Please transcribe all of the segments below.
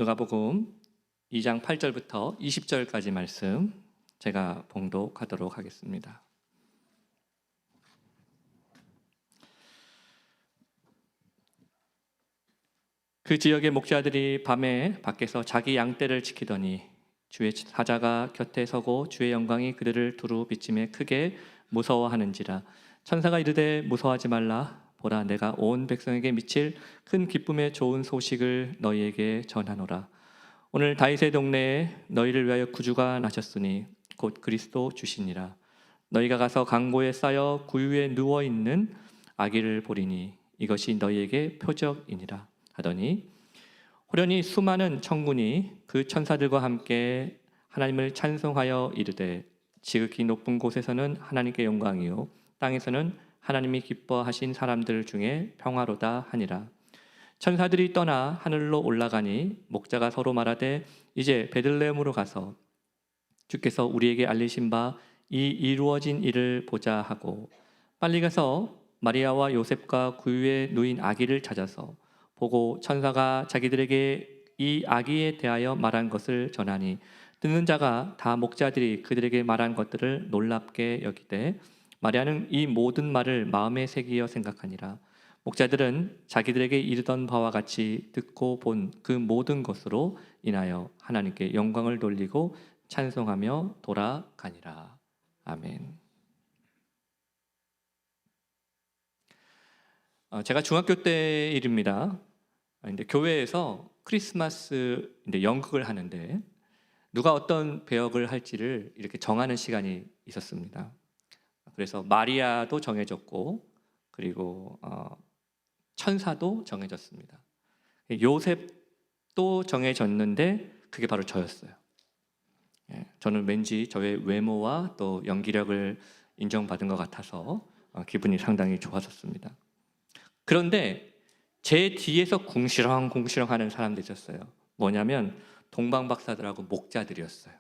누가복음 2장 8절부터 20절까지 말씀 제가 봉독하도록 하겠습니다. 그 지역의 목자들이 밤에 밖에서 자기 양떼를 지키더니 주의 사자가 곁에 서고 주의 영광이 그들을 두루 비치매 크게 무서워하는지라. 천사가 이르되 무서워하지 말라. 보라, 내가 온 백성에게 미칠 큰 기쁨의 좋은 소식을 너희에게 전하노라. 오늘 다윗의 동네에 너희를 위하여 구주가 나셨으니 곧 그리스도 주시니라. 너희가 가서 강고에 쌓여 구유에 누워 있는 아기를 보리니 이것이 너희에게 표적이니라 하더니, 호련히 수많은 천군이 그 천사들과 함께 하나님을 찬송하여 이르되, 지극히 높은 곳에서는 하나님께 영광이요 땅에서는 하나님이 기뻐하신 사람들 중에 평화로다 하니라. 천사들이 떠나 하늘로 올라가니 목자가 서로 말하되, 이제 베들레헴으로 가서 주께서 우리에게 알리신 바 이 이루어진 일을 보자 하고, 빨리 가서 마리아와 요셉과 구유에 누인 아기를 찾아서 보고 천사가 자기들에게 이 아기에 대하여 말한 것을 전하니, 듣는 자가 다 목자들이 그들에게 말한 것들을 놀랍게 여기되 마리아는 이 모든 말을 마음에 새기어 생각하니라. 목자들은 자기들에게 이르던 바와 같이 듣고 본 그 모든 것으로 인하여 하나님께 영광을 돌리고 찬송하며 돌아가니라. 아멘. 제가 중학교 때 일입니다. 근데 교회에서 크리스마스 연극을 하는데 누가 어떤 배역을 할지를 이렇게 정하는 시간이 있었습니다. 그래서 마리아도 정해졌고, 그리고 천사도 정해졌습니다. 요셉도 정해졌는데 그게 바로 저였어요. 저는 왠지 저의 외모와 또 연기력을 인정받은 것 같아서 기분이 상당히 좋았었습니다. 그런데 제 뒤에서 궁시렁궁시렁 하는 사람들이 있었어요. 뭐냐면 동방박사들하고 목자들이었어요.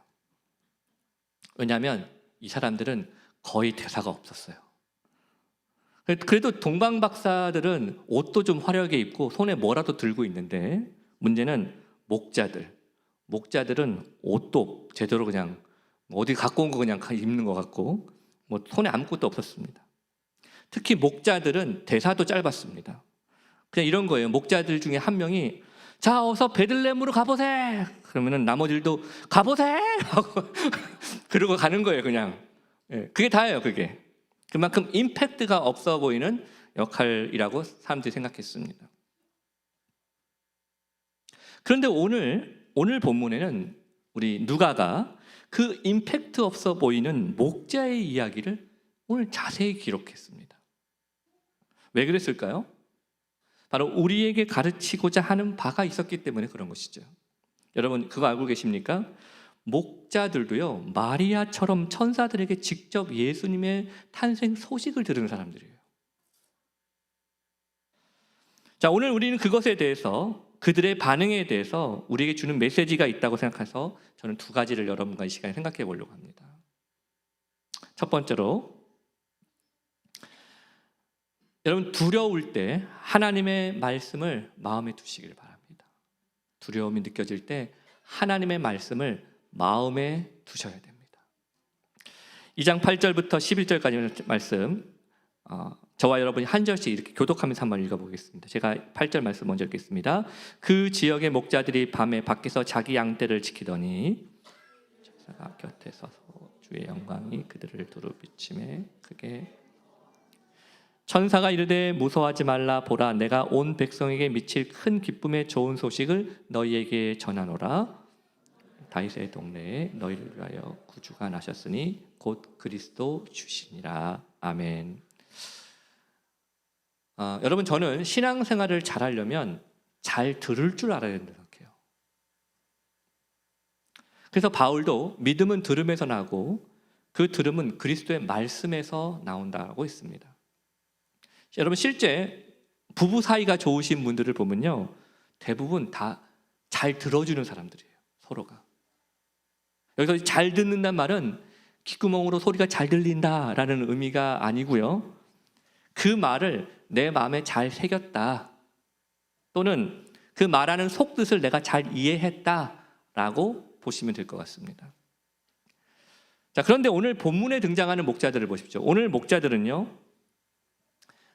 왜냐하면 이 사람들은 거의 대사가 없었어요. 그래도 동방박사들은 옷도 좀 화려하게 입고 손에 뭐라도 들고 있는데, 문제는 목자들은 옷도 제대로 그냥 어디 갖고 온 거 그냥 입는 것 같고, 뭐 손에 아무것도 없었습니다. 특히 목자들은 대사도 짧았습니다. 그냥 이런 거예요. 목자들 중에 한 명이 자, 어서 베들레헴으로 가보세. 그러면은 나머지들도 가보세 하고 그러고 가는 거예요, 그냥. 그게 다예요, 그게. 그만큼 임팩트가 없어 보이는 역할이라고 사람들이 생각했습니다. 그런데 오늘 본문에는 우리 누가가 그 임팩트 없어 보이는 목자의 이야기를 오늘 자세히 기록했습니다. 왜 그랬을까요? 바로 우리에게 가르치고자 하는 바가 있었기 때문에 그런 것이죠. 여러분 그거 알고 계십니까? 목자들도요, 마리아처럼 천사들에게 직접 예수님의 탄생 소식을 들은 사람들이에요. 자, 오늘 우리는 그것에 대해서, 그들의 반응에 대해서 우리에게 주는 메시지가 있다고 생각해서 저는 두 가지를 여러분과 이 시간에 생각해 보려고 합니다. 첫 번째로, 여러분 두려울 때 하나님의 말씀을 마음에 두시길 바랍니다. 두려움이 느껴질 때 하나님의 말씀을 마음에 두셔야 됩니다. 2장 8절부터 11절까지 말씀, 저와 여러분이 한 절씩 이렇게 교독하면서 한번 읽어보겠습니다. 제가 8절 말씀 먼저 읽겠습니다. 그 지역의 목자들이 밤에 밖에서 자기 양떼를 지키더니 천사가 곁에 서서 주의 영광이 그들을 두루 비치매 크게, 천사가 이르되 무서워하지 말라. 보라, 내가 온 백성에게 미칠 큰 기쁨의 좋은 소식을 너희에게 전하노라. 다윗의 동네에 너희를 위하여 구주가 나셨으니 곧 그리스도 주시니라. 아멘. 여러분 저는 신앙생활을 잘하려면 잘 들을 줄 알아야 된다고 생각해요. 그래서 바울도 믿음은 들음에서 나고 그 들음은 그리스도의 말씀에서 나온다고 했습니다. 여러분 실제 부부 사이가 좋으신 분들을 보면요, 대부분 다 잘 들어주는 사람들이에요, 서로가. 여기서 잘 듣는다는 말은 귓구멍으로 소리가 잘 들린다라는 의미가 아니고요, 그 말을 내 마음에 잘 새겼다, 또는 그 말하는 속뜻을 내가 잘 이해했다라고 보시면 될 것 같습니다. 자, 그런데 오늘 본문에 등장하는 목자들을 보십시오. 오늘 목자들은요,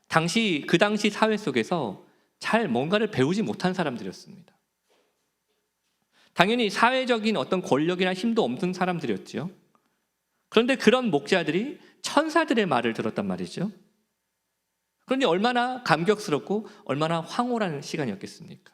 그 당시 사회 속에서 잘 뭔가를 배우지 못한 사람들이었습니다. 당연히 사회적인 어떤 권력이나 힘도 없는 사람들이었죠. 그런데 그런 목자들이 천사들의 말을 들었단 말이죠. 그런데 얼마나 감격스럽고 얼마나 황홀한 시간이었겠습니까?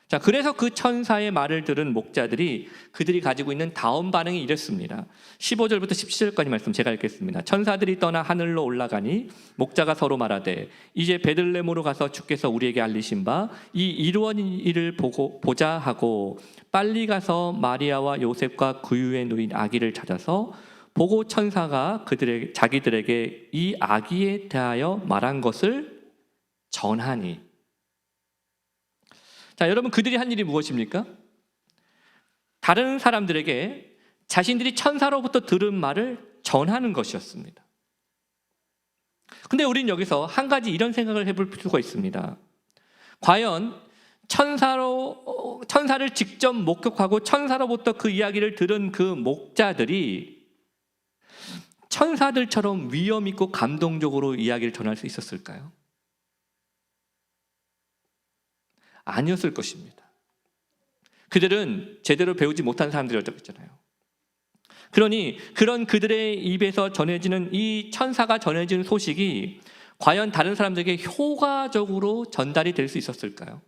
자, 그래서 그 천사의 말을 들은 목자들이 그들이 가지고 있는 다음 반응이 이랬습니다. 15절부터 17절까지 말씀 제가 읽겠습니다. 천사들이 떠나 하늘로 올라가니 목자가 서로 말하되 이제 베들레헴으로 가서 주께서 우리에게 알리신 바 이 이루어진 일을 보자 하고 빨리 가서 마리아와 요셉과 구유에 누인 아기를 찾아서 보고 천사가 자기들에게 이 아기에 대하여 말한 것을 전하니. 자, 여러분, 그들이 한 일이 무엇입니까? 다른 사람들에게 자신들이 천사로부터 들은 말을 전하는 것이었습니다. 근데 우리는 여기서 한 가지 이런 생각을 해볼 필요가 있습니다. 과연 천사를 직접 목격하고 천사로부터 그 이야기를 들은 그 목자들이 천사들처럼 위엄 있고 감동적으로 이야기를 전할 수 있었을까요? 아니었을 것입니다. 그들은 제대로 배우지 못한 사람들이었다고 했잖아요. 그러니 그런 그들의 입에서 전해지는 이 천사가 전해지는 소식이 과연 다른 사람들에게 효과적으로 전달이 될 수 있었을까요?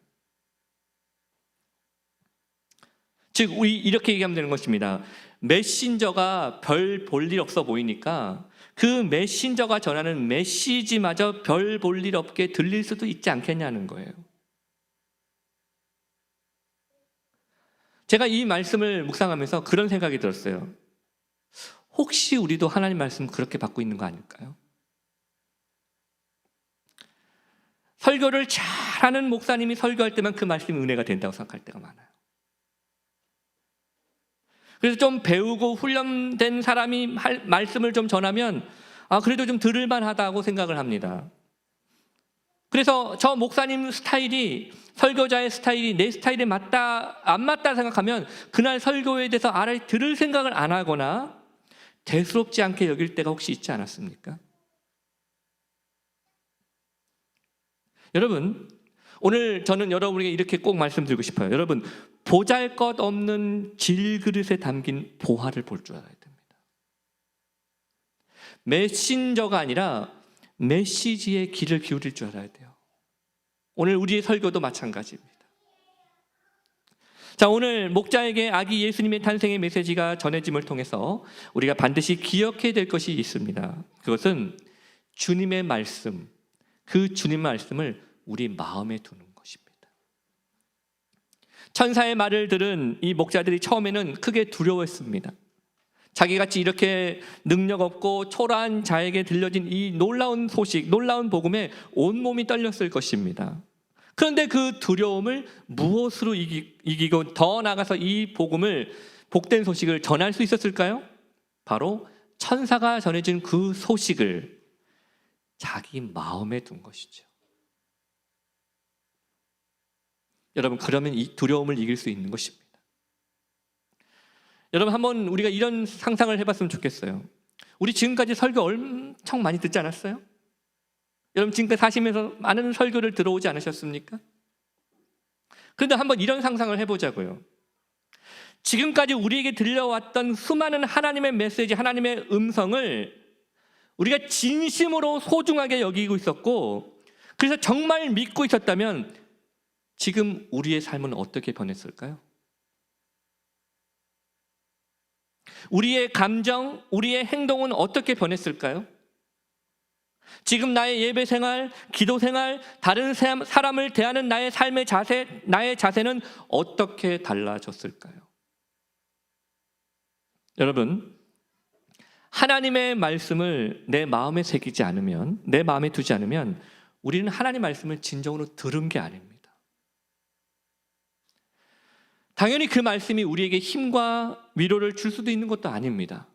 즉, 이렇게 얘기하면 되는 것입니다. 메신저가 별 볼 일 없어 보이니까 그 메신저가 전하는 메시지마저 별 볼 일 없게 들릴 수도 있지 않겠냐는 거예요. 제가 이 말씀을 묵상하면서 그런 생각이 들었어요. 혹시 우리도 하나님 말씀 그렇게 받고 있는 거 아닐까요? 설교를 잘하는 목사님이 설교할 때만 그 말씀이 은혜가 된다고 생각할 때가 많아요. 그래서 좀 배우고 훈련된 사람이 말씀을 좀 전하면 그래도 좀 들을만 하다고 생각을 합니다. 그래서 저 목사님 스타일이, 설교자의 스타일이 내 스타일에 맞다 안 맞다 생각하면 그날 설교에 대해서 들을 생각을 안 하거나 대수롭지 않게 여길 때가 혹시 있지 않았습니까? 여러분, 오늘 저는 여러분에게 이렇게 꼭 말씀드리고 싶어요. 여러분, 보잘것없는 질그릇에 담긴 보화를 볼 줄 알아야 됩니다. 메신저가 아니라 메시지에 귀를 기울일 줄 알아야 돼요. 오늘 우리의 설교도 마찬가지입니다. 자, 오늘 목자에게 아기 예수님의 탄생의 메시지가 전해짐을 통해서 우리가 반드시 기억해야 될 것이 있습니다. 그것은 주님의 말씀, 그 주님의 말씀을 우리 마음에 두는 것입니다. 천사의 말을 들은 이 목자들이 처음에는 크게 두려워했습니다. 자기같이 이렇게 능력 없고 초라한 자에게 들려진 이 놀라운 소식, 놀라운 복음에 온몸이 떨렸을 것입니다. 그런데 그 두려움을 무엇으로 이기고 더 나아가서 이 복음을, 복된 소식을 전할 수 있었을까요? 바로 천사가 전해진 그 소식을 자기 마음에 둔 것이죠. 여러분, 그러면 이 두려움을 이길 수 있는 것입니다. 여러분, 한번 우리가 이런 상상을 해봤으면 좋겠어요. 우리 지금까지 설교 엄청 많이 듣지 않았어요? 여러분, 지금까지 사시면서 많은 설교를 들어오지 않으셨습니까? 그런데 한번 이런 상상을 해보자고요. 지금까지 우리에게 들려왔던 수많은 하나님의 메시지, 하나님의 음성을 우리가 진심으로 소중하게 여기고 있었고, 그래서 정말 믿고 있었다면 지금 우리의 삶은 어떻게 변했을까요? 우리의 감정, 우리의 행동은 어떻게 변했을까요? 지금 나의 예배 생활, 기도 생활, 다른 사람을 대하는 나의 삶의 자세, 나의 자세는 어떻게 달라졌을까요? 여러분, 하나님의 말씀을 내 마음에 새기지 않으면, 내 마음에 두지 않으면 우리는 하나님 말씀을 진정으로 들은 게 아닙니다. 당연히 그 말씀이 우리에게 힘과 위로를 줄 수도 있는 것도 아닙니다.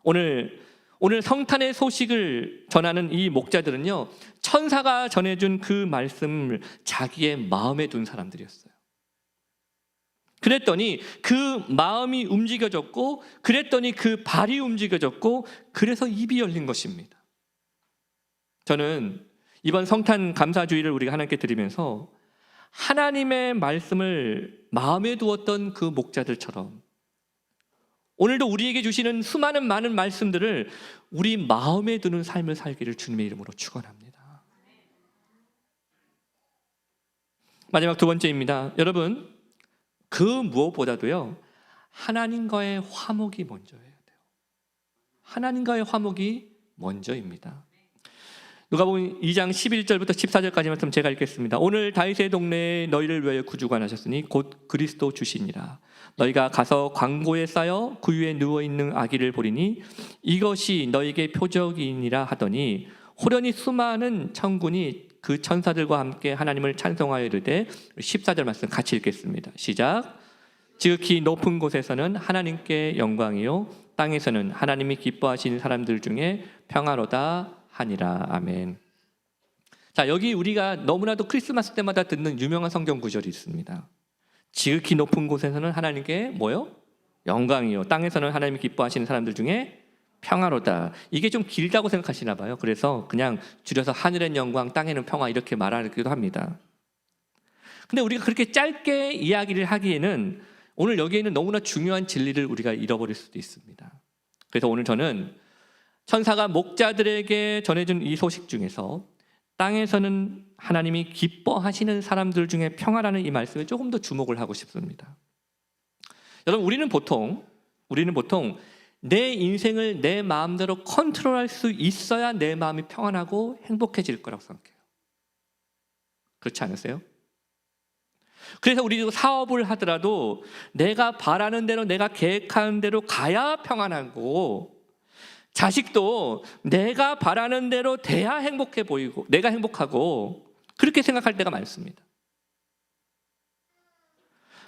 오늘 오늘 성탄의 소식을 전하는 이 목자들은요, 천사가 전해준 그 말씀을 자기의 마음에 둔 사람들이었어요. 그랬더니 그 마음이 움직여졌고, 그랬더니 그 발이 움직여졌고, 그래서 입이 열린 것입니다. 저는 이번 성탄 감사주의를 우리가 하나님께 드리면서 하나님의 말씀을 마음에 두었던 그 목자들처럼 오늘도 우리에게 주시는 수많은 많은 말씀들을 우리 마음에 두는 삶을 살기를 주님의 이름으로 축원합니다. 마지막 두 번째입니다. 여러분, 그 무엇보다도요, 하나님과의 화목이 먼저예요. 하나님과의 화목이 먼저입니다. 누가복음 2장 11절부터 14절까지 말씀 제가 읽겠습니다. 오늘 다윗의 동네에 너희를 위하여 구주가 나셨으니 곧 그리스도 주시니라. 너희가 가서 광고에 쌓여 그 위에 누워있는 아기를 보리니 이것이 너희에게 표적이니라 하더니 호련히 수많은 천군이 그 천사들과 함께 하나님을 찬송하여 이르되 14절 말씀 같이 읽겠습니다. 시작. 지극히 높은 곳에서는 하나님께 영광이요 땅에서는 하나님이 기뻐하시는 사람들 중에 평화로다 하니라. 아멘. 자, 여기 우리가 너무나도 크리스마스 때마다 듣는 유명한 성경 구절이 있습니다. 지극히 높은 곳에서는 하나님께 뭐요? 영광이요 땅에서는 하나님이 기뻐하시는 사람들 중에 평화로다. 이게 좀 길다고 생각하시나 봐요. 그래서 그냥 줄여서 하늘엔 영광 땅에는 평화 이렇게 말하기도 합니다. 근데 우리가 그렇게 짧게 이야기를 하기에는 오늘 여기에 있는 너무나 중요한 진리를 우리가 잃어버릴 수도 있습니다. 그래서 오늘 저는 천사가 목자들에게 전해준 이 소식 중에서 땅에서는 하나님이 기뻐하시는 사람들 중에 평화라는 이 말씀에 조금 더 주목을 하고 싶습니다. 여러분, 우리는 보통 내 인생을 내 마음대로 컨트롤할 수 있어야 내 마음이 평안하고 행복해질 거라고 생각해요. 그렇지 않으세요? 그래서 우리도 사업을 하더라도 내가 바라는 대로, 내가 계획하는 대로 가야 평안하고, 자식도 내가 바라는 대로 돼야 행복해 보이고 내가 행복하고, 그렇게 생각할 때가 많습니다.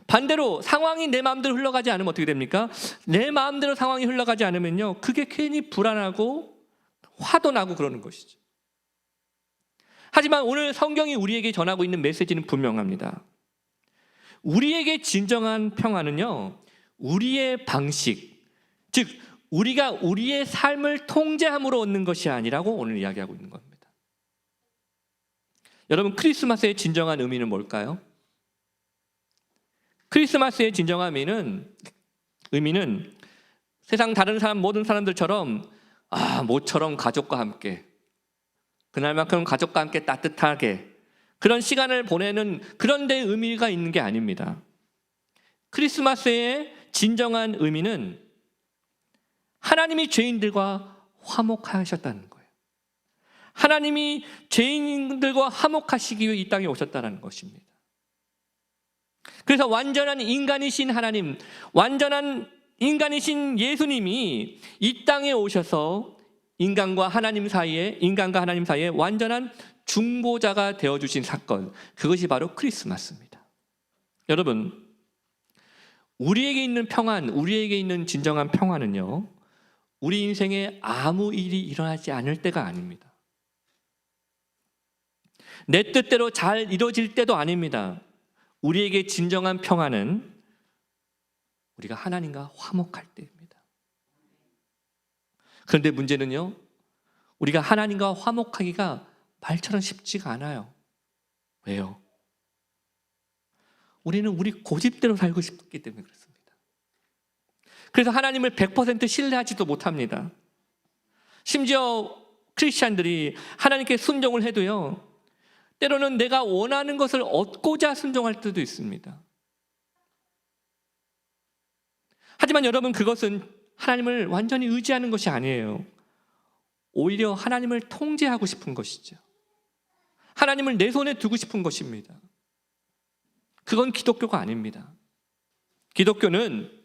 반대로 상황이 내 마음대로 흘러가지 않으면 어떻게 됩니까? 내 마음대로 상황이 흘러가지 않으면요, 그게 괜히 불안하고 화도 나고 그러는 것이죠. 하지만 오늘 성경이 우리에게 전하고 있는 메시지는 분명합니다. 우리에게 진정한 평화는요, 우리의 방식, 즉 우리가 우리의 삶을 통제함으로 얻는 것이 아니라고 오늘 이야기하고 있는 겁니다. 여러분, 크리스마스의 진정한 의미는 뭘까요? 크리스마스의 진정한 의미는 세상 다른 사람, 모든 사람들처럼 모처럼 가족과 함께, 그날만큼 가족과 함께 따뜻하게 그런 시간을 보내는 그런 데 의미가 있는 게 아닙니다. 크리스마스의 진정한 의미는 하나님이 죄인들과 화목하셨다는 거예요. 하나님이 죄인들과 화목하시기 위해 이 땅에 오셨다는 것입니다. 그래서 완전한 인간이신 하나님, 완전한 인간이신 예수님이 이 땅에 오셔서 인간과 하나님 사이에 완전한 중보자가 되어주신 사건, 그것이 바로 크리스마스입니다. 여러분, 우리에게 있는 평안, 우리에게 있는 진정한 평안은요, 우리 인생에 아무 일이 일어나지 않을 때가 아닙니다. 내 뜻대로 잘 이루어질 때도 아닙니다. 우리에게 진정한 평안은 우리가 하나님과 화목할 때입니다. 그런데 문제는요, 우리가 하나님과 화목하기가 말처럼 쉽지가 않아요. 왜요? 우리는 우리 고집대로 살고 싶기 때문에 그렇습니다. 그래서 하나님을 100% 신뢰하지도 못합니다. 심지어 크리스찬들이 하나님께 순종을 해도요, 때로는 내가 원하는 것을 얻고자 순종할 때도 있습니다. 하지만 여러분, 그것은 하나님을 완전히 의지하는 것이 아니에요. 오히려 하나님을 통제하고 싶은 것이죠. 하나님을 내 손에 두고 싶은 것입니다. 그건 기독교가 아닙니다. 기독교는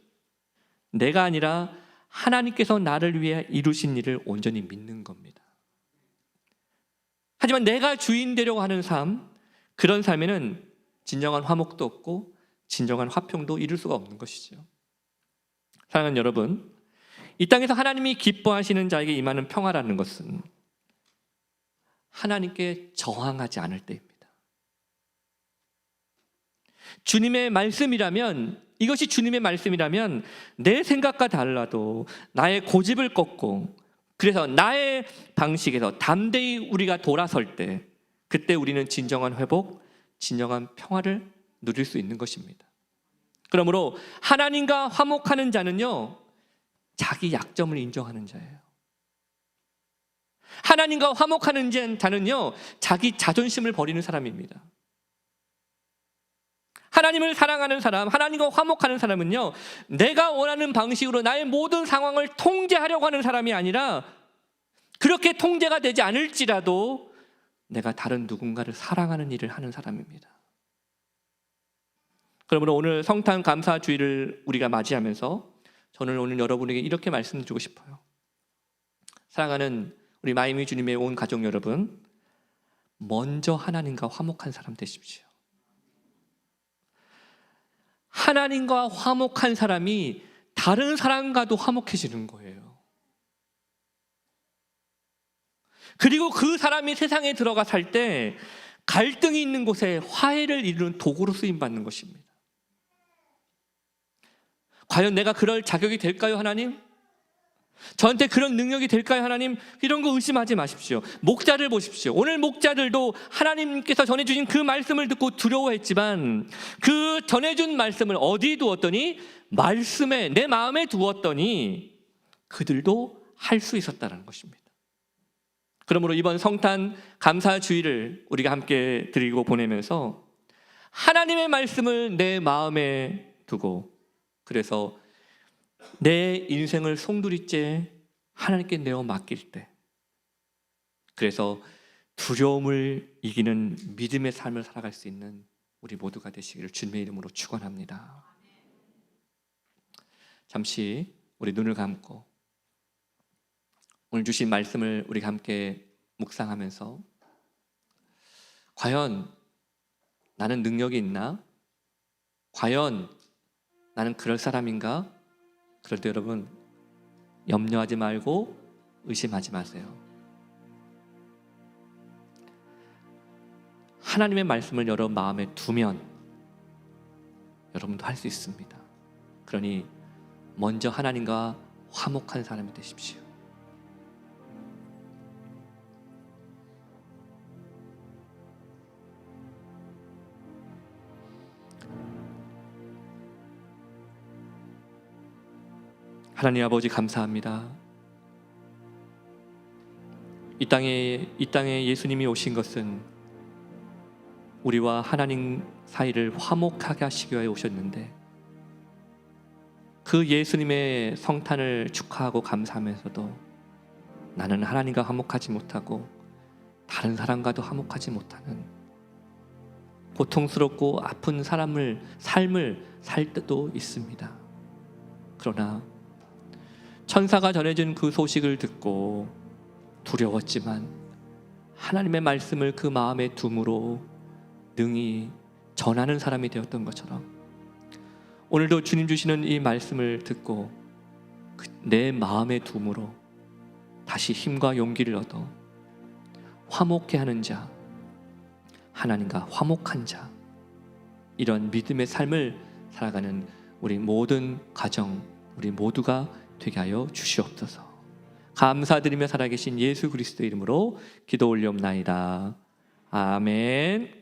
내가 아니라 하나님께서 나를 위해 이루신 일을 온전히 믿는 겁니다. 하지만 내가 주인 되려고 하는 삶, 그런 삶에는 진정한 화목도 없고 진정한 화평도 이룰 수가 없는 것이죠. 사랑하는 여러분, 이 땅에서 하나님이 기뻐하시는 자에게 임하는 평화라는 것은 하나님께 저항하지 않을 때입니다. 주님의 말씀이라면, 이것이 주님의 말씀이라면 내 생각과 달라도 나의 고집을 꺾고, 그래서 나의 방식에서 담대히 우리가 돌아설 때, 그때 우리는 진정한 회복, 진정한 평화를 누릴 수 있는 것입니다. 그러므로 하나님과 화목하는 자는요, 자기 약점을 인정하는 자예요. 하나님과 화목하는 자는요, 자기 자존심을 버리는 사람입니다. 하나님을 사랑하는 사람, 하나님과 화목하는 사람은요, 내가 원하는 방식으로 나의 모든 상황을 통제하려고 하는 사람이 아니라, 그렇게 통제가 되지 않을지라도 내가 다른 누군가를 사랑하는 일을 하는 사람입니다. 그러므로 오늘 성탄 감사주일을 우리가 맞이하면서 저는 오늘 여러분에게 이렇게 말씀드리고 싶어요. 사랑하는 우리 마이미 주님의 온 가족 여러분, 먼저 하나님과 화목한 사람 되십시오. 하나님과 화목한 사람이 다른 사람과도 화목해지는 거예요. 그리고 그 사람이 세상에 들어가 살 때 갈등이 있는 곳에 화해를 이루는 도구로 쓰임받는 것입니다. 과연 내가 그럴 자격이 될까요, 하나님? 저한테 그런 능력이 될까요, 하나님? 이런 거 의심하지 마십시오. 목자를 보십시오. 오늘 목자들도 하나님께서 전해주신 그 말씀을 듣고 두려워했지만 그 전해준 말씀을 어디 두었더니, 말씀에 내 마음에 두었더니 그들도 할 수 있었다는 것입니다. 그러므로 이번 성탄 감사주일을 우리가 함께 드리고 보내면서 하나님의 말씀을 내 마음에 두고, 그래서 내 인생을 송두리째 하나님께 내어 맡길 때, 그래서 두려움을 이기는 믿음의 삶을 살아갈 수 있는 우리 모두가 되시기를 주님의 이름으로 축원합니다. 잠시 우리 눈을 감고 오늘 주신 말씀을 우리가 함께 묵상하면서, 과연 나는 능력이 있나? 과연 나는 그럴 사람인가? 그럴 때 여러분, 염려하지 말고 의심하지 마세요. 하나님의 말씀을 여러분 마음에 두면 여러분도 할 수 있습니다. 그러니 먼저 하나님과 화목한 사람이 되십시오. 하나님 아버지, 감사합니다. 이 땅에 예수님이 오신 것은 우리와 하나님 사이를 화목하게 하시기 위해 오셨는데, 그 예수님의 성탄을 축하하고 감사하면서도 나는 하나님과 화목하지 못하고 다른 사람과도 화목하지 못하는 고통스럽고 아픈 삶을 살 때도 있습니다. 그러나 천사가 전해준 그 소식을 듣고 두려웠지만 하나님의 말씀을 그 마음에 둠으로 능히 전하는 사람이 되었던 것처럼, 오늘도 주님 주시는 이 말씀을 듣고 내 마음에 둠으로 다시 힘과 용기를 얻어 화목해 하는 자, 하나님과 화목한 자, 이런 믿음의 삶을 살아가는 우리 모든 가정, 우리 모두가 되게 하여 주시옵소서. 감사드리며 살아계신 예수 그리스도의 이름으로 기도 올리옵나이다. 아멘.